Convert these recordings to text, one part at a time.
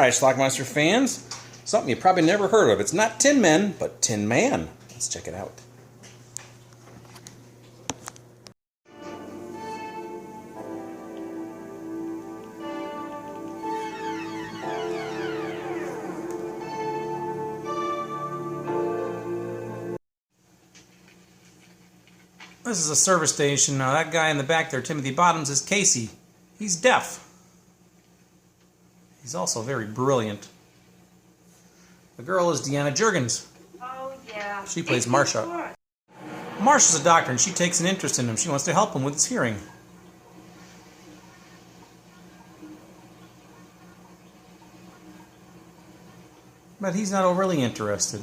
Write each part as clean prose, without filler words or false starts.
Alright, Schlockmeister fans, something you probably never heard of. It's not Tin Men, but Tin Man. Let's check it out. This is a service station. Now that guy in the back there, Timothy Bottoms, is Casey. He's deaf. He's also very brilliant. The girl is Deanna Jurgens. Oh, yeah. She plays Marcia. Marcia's a doctor and she takes an interest in him. She wants to help him with his hearing. But he's not overly interested.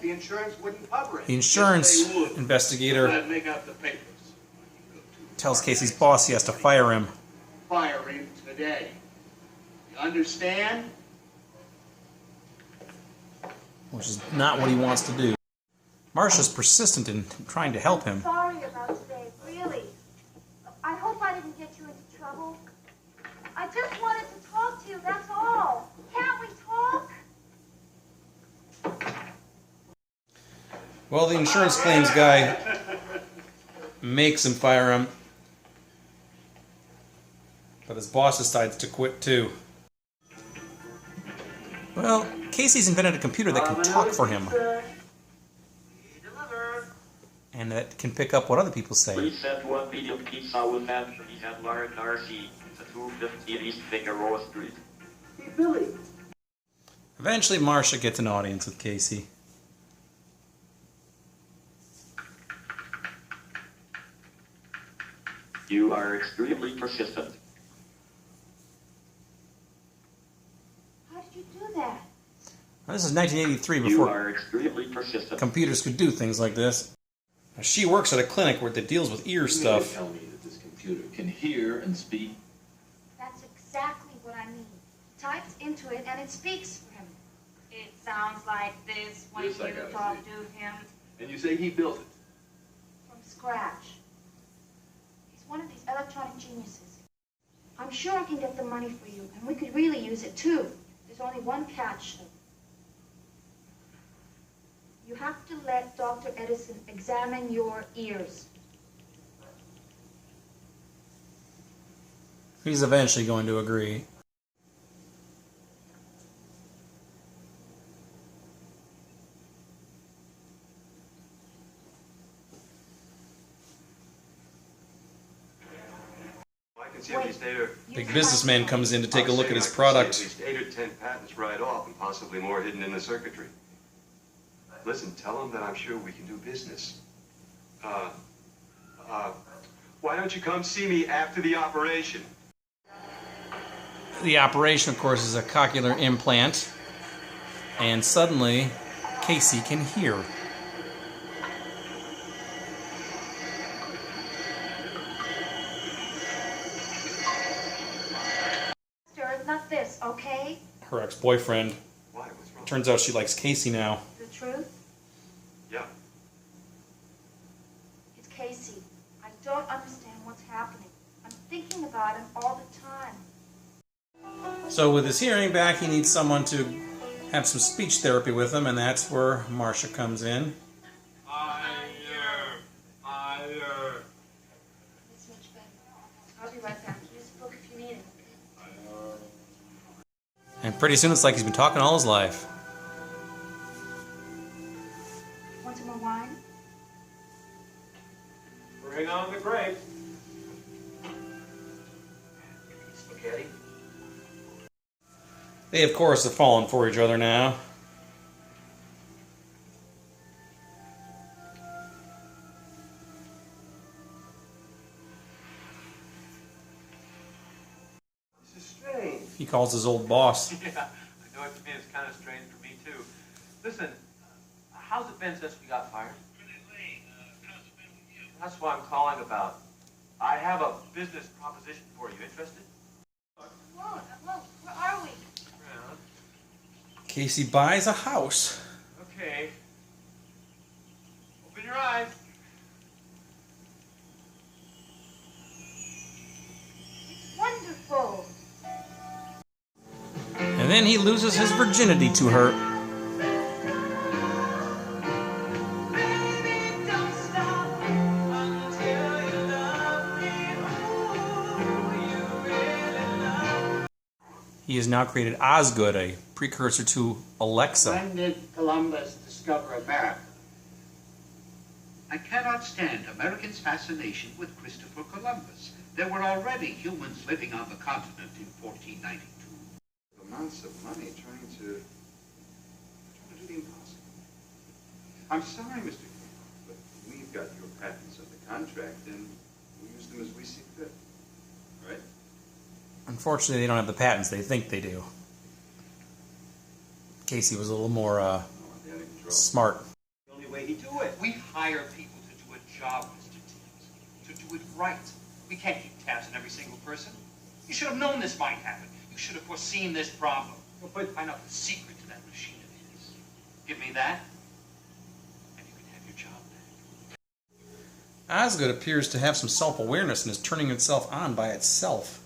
The insurance wouldn't cover it. The insurance investigator tells Casey's boss he has to fire him. Fire him today. You understand? Which is not what he wants to do. Marcia's persistent in trying to help him. Sorry about today, really. I hope I didn't get you into trouble. I just wanted to talk to you, that's all. Can't we talk? Well, the insurance claims guy makes him fire him, but his boss decides to quit too. Well, Casey's invented a computer that can talk for him, and that can pick up what other people say. Please send one medium pizza with anchovies and large RC to 250 East Figueroa Street. Hey, Billy. Eventually, Marcia gets an audience with Casey. You are extremely persistent. How did you do that? Now, this is 1983, You before are extremely persistent. computers could do things like this. Now, she works at a clinic where that deals with ear stuff. Tell me that this computer can hear and speak. That's exactly what I mean. He types into it and it speaks for him. It sounds like this when This I you gotta talk see. to him And you say he built it. from scratch. He's one of these electronic geniuses. I'm sure I can get the money for you, and we could really use it too. There's only one catch, though. You have to let Dr. Edison examine your ears. He's eventually going to agree. Big businessman comes in to take a look at his product. At least 8 or 10 patents right off, and possibly more hidden in the circuitry. Listen, tell him that I'm sure we can do business. Why don't you come see me after the operation? The operation, of course, is a cochlear implant, and suddenly Casey can hear. It's not this, okay? Her ex-boyfriend. Why? What's wrong? Turns out she likes Casey now. The truth? Yeah. It's Casey. I don't understand what's happening. I'm thinking about him all the time. So with his hearing back, he needs someone to have some speech therapy with him, and that's where Marcia comes in. It's much better. I'll be right back. Here's a book if you need it. And pretty soon it's like he's been talking all his life. Want some more wine? Bring on the grapes. Spaghetti. They, of course, have fallen for each other now. This is strange. He calls his old boss. Yeah, I know what you mean. It's kind of strange for me, too. Listen, how's it been since we got fired? That's what I'm calling about. I have a business proposition for you. Interested? Whoa, where are we? Around. Casey buys a house. Okay. Open your eyes. It's wonderful. And then he loses his virginity to her. He has now created Osgood, a precursor to Alexa. When did Columbus discover America? I cannot stand Americans' fascination with Christopher Columbus. There were already humans living on the continent in 1492. Amounts of money trying to do the impossible. I'm sorry, Mr. King, but we've got your patents under contract, and we use them as we see fit. Right? Unfortunately, they don't have the patents they think they do. Casey was a little more smart. The only way he do it. We hire people to do a job, Mr. Teams, to do it right. We can't keep tabs on every single person. You should have known this might happen. You should have foreseen this problem. But Find out the secret to that machine of his. Give me that, and you can have your job back. Osgood appears to have some self-awareness and is turning itself on by itself.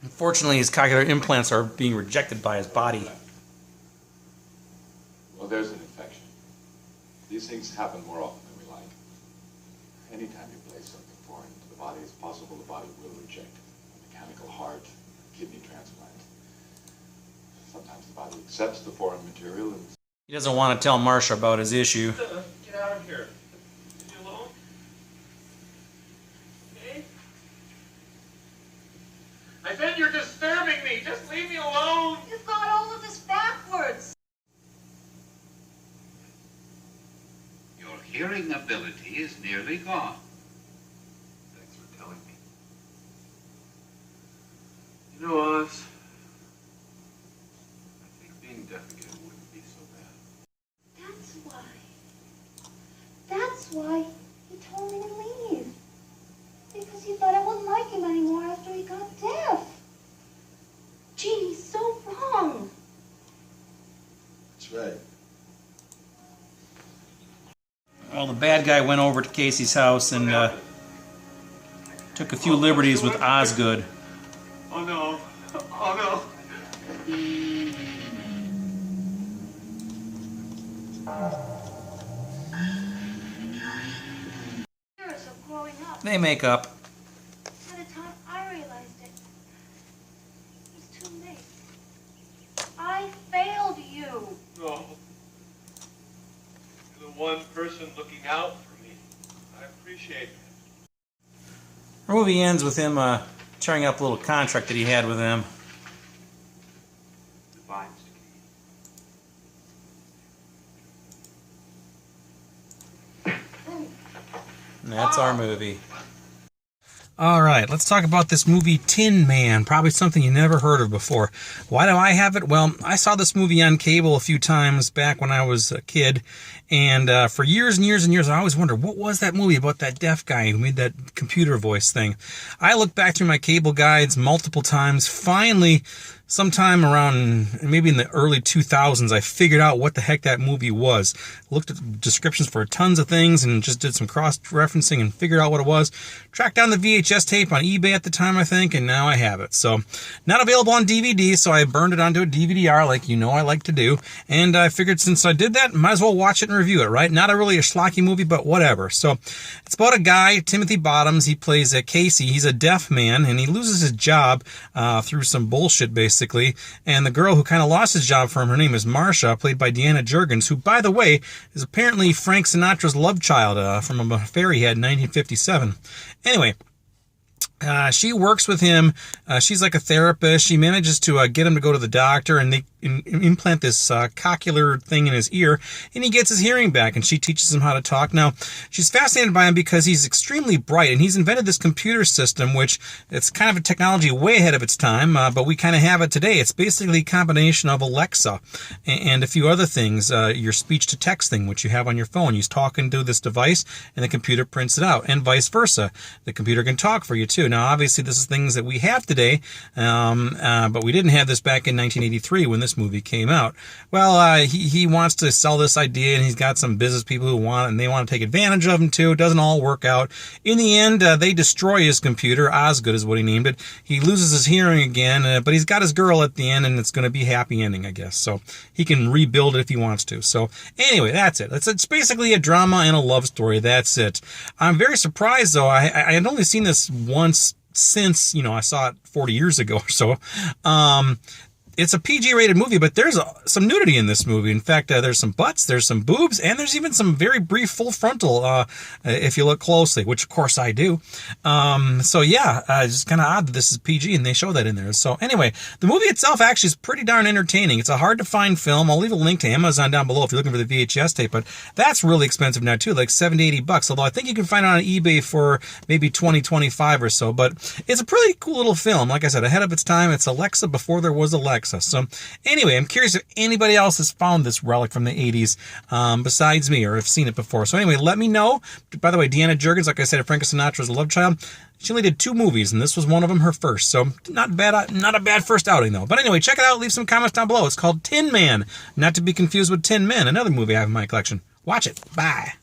Unfortunately, his cochlear implants are being rejected by his body. Well, there's an infection. These things happen more often than we like. Anytime you place something foreign into the body, it's possible the body will reject it. A mechanical heart, kidney transplant. Sometimes the body accepts the foreign material and... He doesn't want to tell Marcia about his issue. get out of here. You alone? Okay? I said you're disturbing me. Just leave me alone. You thought all of this backwards. Your hearing ability is nearly gone. Thanks for telling me. You know, Oz, I think being deaf again wouldn't be so bad. That's why he told me to leave. Because he thought I wouldn't like him anymore after he got deaf. Gene, he's so wrong. That's right. Well, the bad guy went over to Casey's house and took a few liberties with Osgood. Oh no. Oh Years of growing up. They make up. By the time I realized it, it was too late. I failed you. no. No. You're the one person looking out for me. I appreciate it. The movie ends with him tearing up a little contract that he had with them. Goodbye, Mr. King. And that's our movie. Alright, let's talk about this movie Tin Man. Probably something you never heard of before. Why do I have it? Well, I saw this movie on cable a few times back when I was a kid. And for years and years and years, I always wondered, what was that movie about that deaf guy who made that computer voice thing? I looked back through my cable guides multiple times. Finally, sometime around maybe in the early 2000s, I figured out what the heck that movie was. Looked at descriptions for tons of things and just did some cross-referencing and figured out what it was. Tracked down the VHS tape on eBay at the time, I think, and now I have it. So, not available on DVD, so I burned it onto a DVD-R like you know I like to do. And I figured since I did that, might as well watch it and review it, right? Not really a schlocky movie, but whatever. So, it's about a guy, Timothy Bottoms. He plays Casey. He's a deaf man, and he loses his job through some bullshit, basically. And the girl who kind of lost his job for him, her name is Marcia, played by Deanna Jurgens, who, by the way, is apparently Frank Sinatra's love child from an affair he had in 1957. Anyway, she works with him. She's like a therapist. She manages to get him to go to the doctor, and they implant this cochlear thing in his ear, and he gets his hearing back, and she teaches him how to talk. Now, she's fascinated by him because he's extremely bright, and he's invented this computer system, which it's kind of a technology way ahead of its time, but we kind of have it today. It's basically a combination of Alexa and a few other things, your speech-to-text thing, which you have on your phone. You talk into this device, and the computer prints it out, and vice versa. The computer can talk for you, too. Now, obviously, this is things that we have today, but we didn't have this back in 1983 when this movie came out. Well, he wants to sell this idea, and he's got some business people who want it, and they want to take advantage of him, too. It doesn't all work out. In the end, they destroy his computer. Osgood is what he named it. He loses his hearing again, but he's got his girl at the end, and it's going to be a happy ending, I guess. So he can rebuild it if he wants to. So anyway, that's it. It's basically a drama and a love story. That's it. I'm very surprised, though. I had only seen this once since, I saw it 40 years ago or so. It's a PG-rated movie, but there's some nudity in this movie. In fact, there's some butts, there's some boobs, and there's even some very brief full frontal, if you look closely, which, of course, I do. So, yeah, it's just kind of odd that this is PG, and they show that in there. So, anyway, the movie itself actually is pretty darn entertaining. It's a hard-to-find film. I'll leave a link to Amazon down below if you're looking for the VHS tape, but that's really expensive now, too, like $70, $80, although I think you can find it on eBay for maybe $20, $25 or so, but it's a pretty cool little film. Like I said, ahead of its time. It's Alexa before there was Alexa. So anyway, I'm curious if anybody else has found this relic from the 80s besides me or have seen it before. So anyway, let me know. By the way, Deanna Jurgens, like I said, Frank Sinatra's love child, she only did 2 movies, and this was one of them, her first. So not a bad first outing, though. But anyway, check it out. Leave some comments down below. It's called Tin Man, not to be confused with Tin Men, another movie I have in my collection. Watch it. Bye.